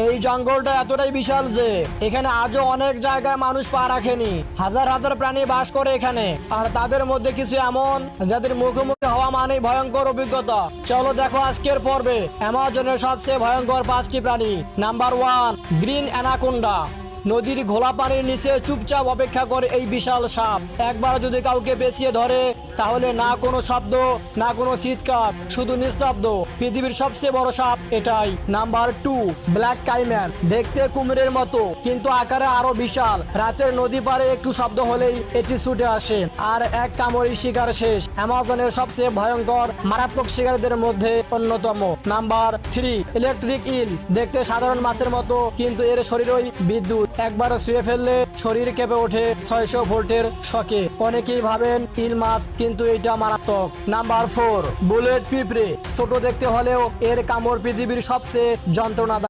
এই জঙ্গলটা এতটাই বিশাল যে এখানে আজও অনেক জায়গায় মানুষ পা রাখেনি। হাজার হাজার প্রাণী বাস করে এখানে, আর তাদের মধ্যে কিছু এমন যাদের মুখোমুখি হওয়া মানেই ভয়ঙ্কর অভিজ্ঞতা। চলো দেখো আজকের পর্বে অ্যামাজনের সবচেয়ে ভয়ঙ্কর 5টি প্রাণী। Number 1, green anaconda. নদীর ঘোলা পানির নিচে চুপচাপ অপেক্ষা করে এই বিশাল সাপ। একবার যদি কাউকে পেঁচিয়ে ধরে তাহলে না কোনো শব্দ, না কোনো চিৎকার, শুধু নিস্তব্ধ। পৃথিবীর সবচেয়ে বড় সাপ এটাই। Number 2, black caiman. দেখতে কুমিরের মতো কিন্তু আকারে আরো বিশাল। রাতের নদী পারে একটু শব্দ হলেই এটি ছুটে আসে, আর এক কামড়ি শিকার শেষ। অ্যামাজনের সবচেয়ে ভয়ঙ্কর মারাত্মক শিকারীদের মধ্যে অন্যতম। নাম্বার 3, ইলেকট্রিক ইল। দেখতে সাধারণ মাছের মতো কিন্তু এর শরীরই বিদ্যুৎ। একবার শুয়ে ফেললে শরীর কেঁপে ওঠে 600 ভোল্টের শকে। অনেকেই ভাবেন ইল মাছ, কিন্তু এটা মারাত্মক। নাম্বার 4, বুলেট পিঁপড়ে। ছোট দেখতে হলেও এর কামড় পৃথিবীর সবচেয়ে যন্ত্রণাদায়ক।